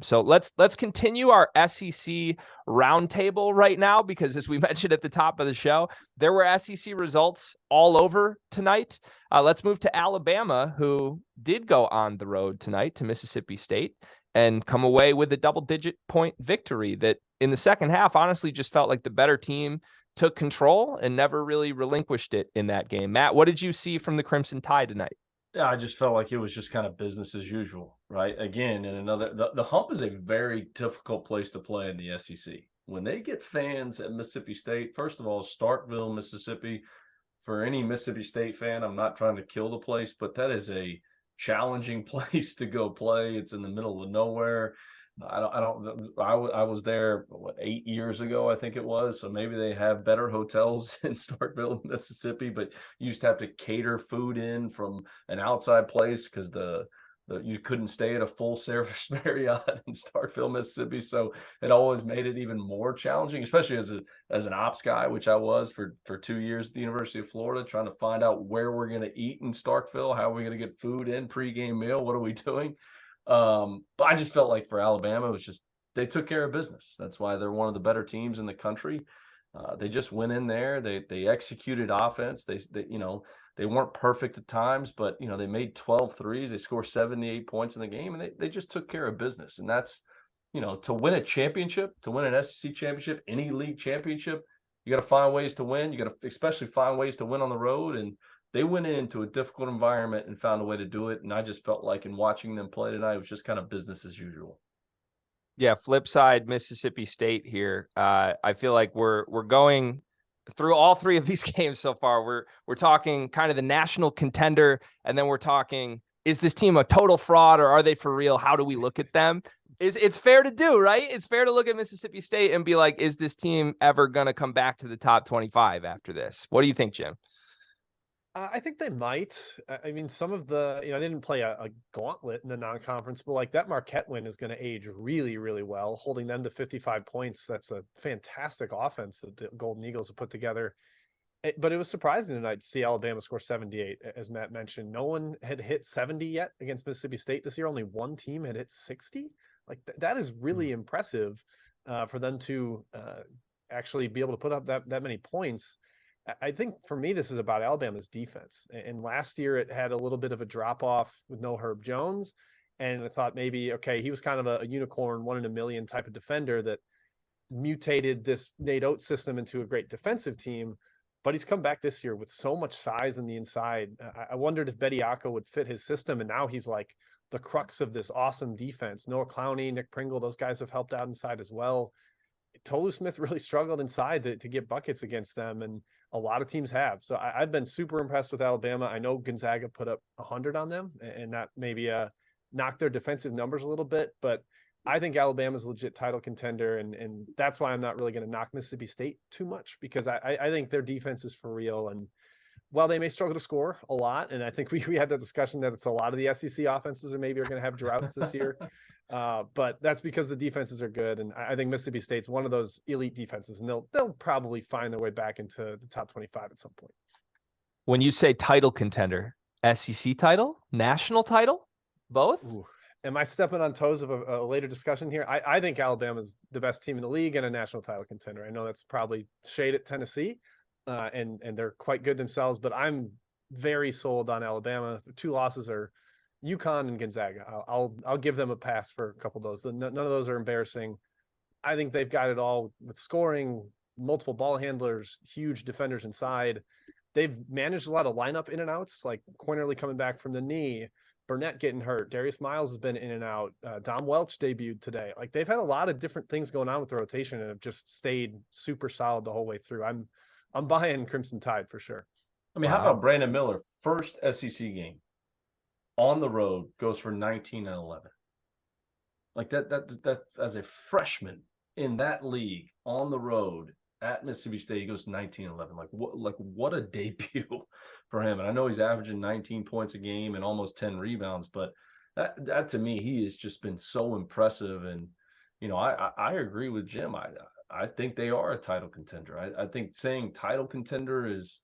So let's continue our SEC roundtable right now, because as we mentioned at the top of the show, there were SEC results all over tonight. Let's move to Alabama, who did go on the road tonight to Mississippi State and come away with a double-digit point victory that in the second half honestly just felt like the better team took control and never really relinquished it in that game. Matt, what did you see from the Crimson Tide tonight? Yeah, I just felt like it was just kind of business as usual, right? Again, and the Hump is a very difficult place to play in the SEC. When they get fans at Mississippi State, first of all, Starkville, Mississippi, for any Mississippi State fan, I'm not trying to kill the place, but that is a challenging place to go play. It's in the middle of nowhere. I was there 8 years ago, I think it was. So maybe they have better hotels in Starkville, Mississippi, but you used to have to cater food in from an outside place because you couldn't stay at a full service Marriott in Starkville, Mississippi. So it always made it even more challenging, especially as an ops guy, which I was for 2 years at the University of Florida, trying to find out where we're going to eat in Starkville, how are we going to get food in, pregame meal, what are we doing? But I just felt like for Alabama, it was just they took care of business. That's why they're one of the better teams in the country. They just went in there. They executed offense. They weren't perfect at times, but they made 12 threes. They scored 78 points in the game, and they just took care of business. And that's to win a championship, to win an SEC championship, any league championship, you got to find ways to win. You got to especially find ways to win on the road. And they went into a difficult environment and found a way to do it. And I just felt like in watching them play tonight, it was just kind of business as usual. Yeah, flip side, Mississippi State here. I feel like we're going through all three of these games so far. We're talking kind of the national contender, and then we're talking, is this team a total fraud or are they for real? How do we look at them? It's fair to do, right? It's fair to look at Mississippi State and be like, is this team ever going to come back to the top 25 after this? What do you think, Jim? I think they might. I mean, some of they didn't play a gauntlet in the non-conference, but like that Marquette win is going to age really, really well, holding them to 55 points. That's a fantastic offense that the Golden Eagles have put together. But it was surprising tonight to see Alabama score 78, as Matt mentioned. No one had hit 70 yet against Mississippi State this year. Only one team had hit 60. Like that is really impressive for them to actually be able to put up that many points. I think for me, this is about Alabama's defense. And last year it had a little bit of a drop off with no Herb Jones. And I thought maybe, okay, he was kind of a unicorn, 1 in a million type of defender that mutated this Nate Oates system into a great defensive team. But he's come back this year with so much size on the inside. I wondered if Bediako would fit his system. And now he's like the crux of this awesome defense. Noah Clowney, Nick Pringle, those guys have helped out inside as well. Tolu Smith really struggled inside to get buckets against them, and a lot of teams have. So I've been super impressed with Alabama. I know Gonzaga put up 100 on them, and that maybe knocked their defensive numbers a little bit, but I think Alabama's a legit title contender, and that's why I'm not really going to knock Mississippi State too much, because I think their defense is for real. And while they may struggle to score a lot, and I think we had that discussion that it's a lot of the SEC offenses are going to have droughts this year, but that's because the defenses are good, and I think Mississippi State's one of those elite defenses, and they'll probably find their way back into the top 25 at some point. When you say title contender, SEC title, national title, both? Ooh. Am I stepping on toes of a later discussion here? I think Alabama's the best team in the league and a national title contender. I know that's probably shade at Tennessee, and they're quite good themselves, but I'm very sold on Alabama. The 2 losses are UConn and Gonzaga. I'll give them a pass for a couple of those. None of those are embarrassing. I think they've got it all with scoring, multiple ball handlers, huge defenders inside. They've managed a lot of lineup in and outs, like Quinterly coming back from the knee, Burnett getting hurt, Darius Miles has been in and out, Dom Welch debuted today. Like they've had a lot of different things going on with the rotation and have just stayed super solid the whole way through. I'm buying Crimson Tide for sure. I mean, how about Brandon Miller? First SEC game on the road, goes for 19 and 11. Like that as a freshman in that league on the road at Mississippi State, he goes 19 and 11. What a debut for him. And I know he's averaging 19 points a game and almost 10 rebounds, but that to me, he has just been so impressive. And I agree with Jim. I think they are a title contender. I think saying title contender is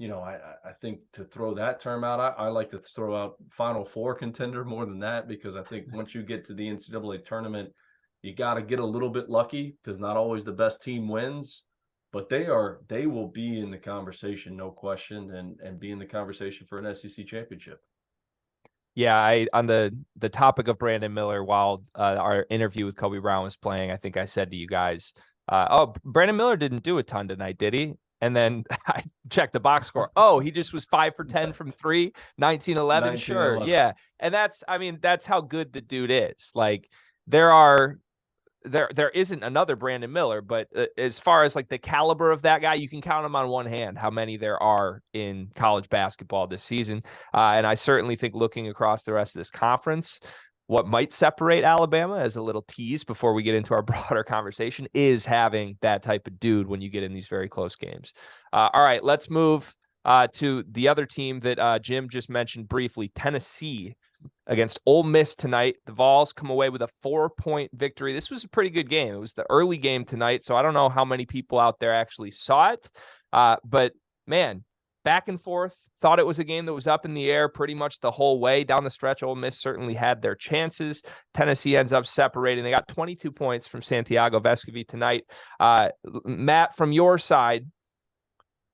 I think to throw that term out, I like to throw out Final Four contender more than that, because I think once you get to the NCAA tournament, you got to get a little bit lucky, because not always the best team wins, but they will be in the conversation, no question, and be in the conversation for an SEC championship. Yeah, on the topic of Brandon Miller, while our interview with Kobe Brown was playing, I think I said to you guys, Brandon Miller didn't do a ton tonight, did he? And then I checked the box score. Oh, he just was 5 for 10 from 3, 19-11. Sure. Yeah. And that's how good the dude is. Like, there isn't another Brandon Miller, but as far as like the caliber of that guy, you can count them on one hand how many there are in college basketball this season. And I certainly think, looking across the rest of this conference, what might separate Alabama, as a little tease before we get into our broader conversation, is having that type of dude when you get in these very close games. All right, let's move to the other team that Jim just mentioned briefly, Tennessee against Ole Miss tonight. The Vols come away with a 4-point victory. This was a pretty good game. It was the early game tonight, so I don't know how many people out there actually saw it. But man, back and forth. Thought it was a game that was up in the air pretty much the whole way down the stretch. Ole Miss certainly had their chances. Tennessee ends up separating. They got 22 points from Santiago Vescovi tonight. Matt, from your side,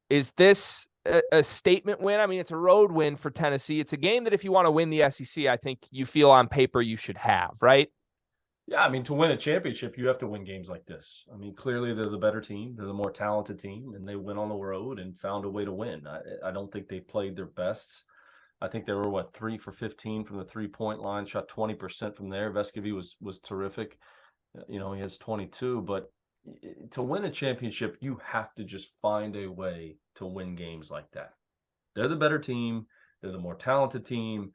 is this a statement win? I mean, it's a road win for Tennessee. It's a game that if you want to win the SEC, I think you feel on paper you should have, right? Yeah, I mean, to win a championship, you have to win games like this. I mean, clearly they're the better team. They're the more talented team, and they went on the road and found a way to win. I don't think they played their best. I think they were, 3 for 15 from the three-point line, shot 20% from there. Vescovi was terrific. He has 22, but to win a championship, you have to just find a way to win games like that. They're the better team. They're the more talented team.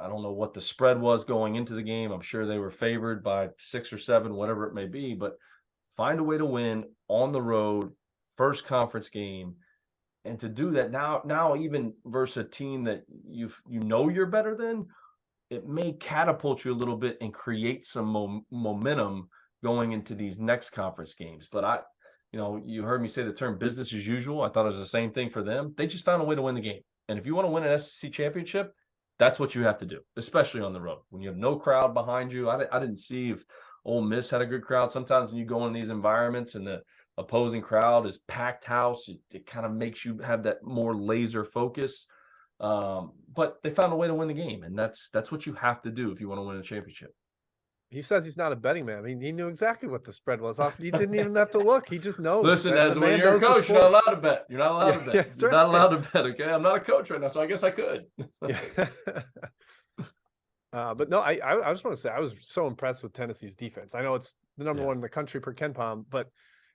I don't know what the spread was going into the game. I'm sure they were favored by 6 or 7, whatever it may be, but find a way to win on the road, first conference game. And to do that now even versus a team that you're better than, it may catapult you a little bit and create some momentum going into these next conference games. But you heard me say the term business as usual. I thought it was the same thing for them. They just found a way to win the game. And if you want to win an SEC championship, that's what you have to do, especially on the road. When you have no crowd behind you, I didn't see if Ole Miss had a good crowd. Sometimes when you go in these environments and the opposing crowd is packed house, it kind of makes you have that more laser focus. But they found a way to win the game, and that's what you have to do if you want to win a championship. He says he's not a betting man. I mean, he knew exactly what the spread was. He didn't even have to look. He just knows. Listen, when you're a coach, you're not allowed to bet. You're not allowed to bet. Yeah, you're not allowed to bet, okay? I'm not a coach right now, so I guess I could. Yeah. But no, I just want to say I was so impressed with Tennessee's defense. I know it's the number one in the country per KenPom, but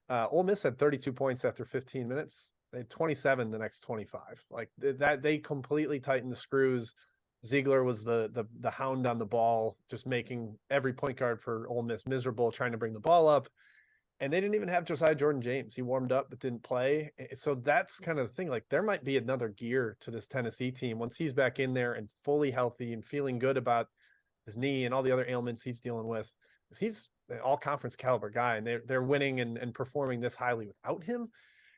Ole Miss had 32 points after 15 minutes. They had 27 the next 25. Like that, they completely tightened the screws. Ziegler was the hound on the ball, just making every point guard for Ole Miss miserable, trying to bring the ball up. And they didn't even have Josiah Jordan-James. He warmed up but didn't play. So that's kind of the thing. Like, there might be another gear to this Tennessee team once he's back in there and fully healthy and feeling good about his knee and all the other ailments he's dealing with. He's an all-conference caliber guy, and they're winning and performing this highly without him.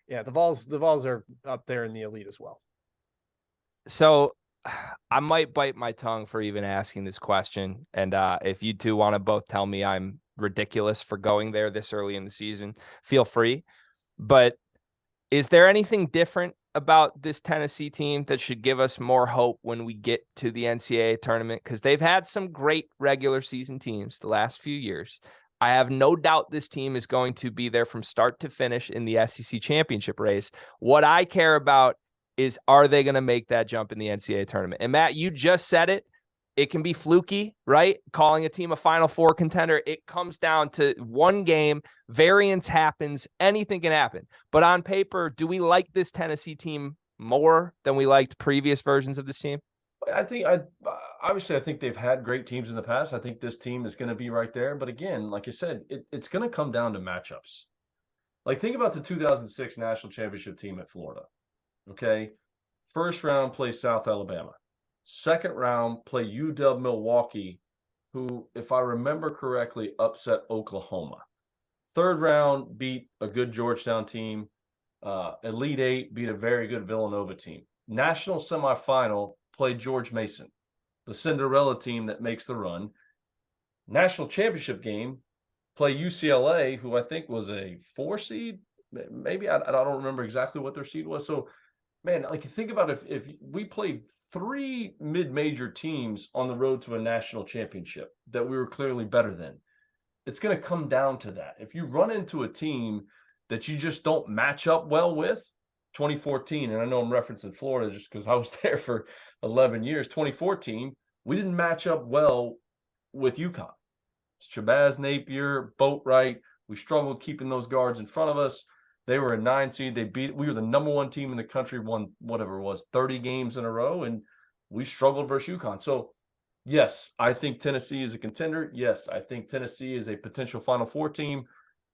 Yeah, the Vols are up there in the elite as well. So I might bite my tongue for even asking this question. And if you two want to both tell me I'm ridiculous for going there this early in the season, feel free. But is there anything different about this Tennessee team that should give us more hope when we get to the NCAA tournament? Because they've had some great regular season teams the last few years. I have no doubt this team is going to be there from start to finish in the SEC championship race. What I care about is, are they going to make that jump in the NCAA tournament? And Matt, you just said it. It can be fluky, right? Calling a team a Final Four contender. It comes down to one game. Variance happens. Anything can happen. But on paper, do we like this Tennessee team more than we liked previous versions of this team? I think obviously I think they've had great teams in the past. I think this team is going to be right there. But again, like I said, it's going to come down to matchups. Like, think about the 2006 national championship team at Florida. Okay, first round play South Alabama. Second round play UW Milwaukee, who, if I remember correctly, upset Oklahoma. Third round beat a good Georgetown team. Elite Eight beat a very good Villanova team. National semifinal played George Mason, the Cinderella team that makes the run. National championship game play UCLA, who I think was a 4 seed. Maybe I don't remember exactly what their seed was. So, man, like think about if we played 3 mid-major teams on the road to a national championship that we were clearly better than. It's going to come down to that. If you run into a team that you just don't match up well with, 2014, and I know I'm referencing Florida just because I was there for 11 years. 2014, we didn't match up well with UConn. Shabazz Napier, Boatwright. We struggled keeping those guards in front of us. They were a 9 seed. We were the number 1 team in the country, won whatever it was, 30 games in a row, and we struggled versus UConn. So, yes, I think Tennessee is a contender. Yes, I think Tennessee is a potential Final Four team.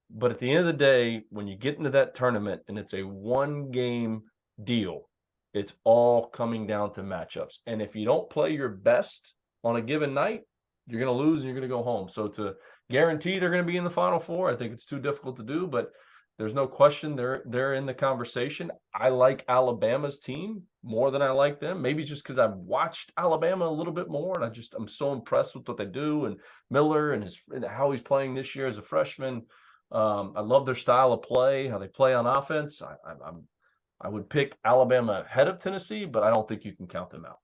But at the end of the day, when you get into that tournament and it's a 1-game deal, it's all coming down to matchups. And if you don't play your best on a given night, you're going to lose and you're going to go home. So to guarantee they're going to be in the Final Four, I think it's too difficult to do. But there's no question they're in the conversation. I like Alabama's team more than I like them. Maybe just because I've watched Alabama a little bit more, and I'm so impressed with what they do. And Miller and how he's playing this year as a freshman. I love their style of play, how they play on offense. I would pick Alabama ahead of Tennessee, but I don't think you can count them out.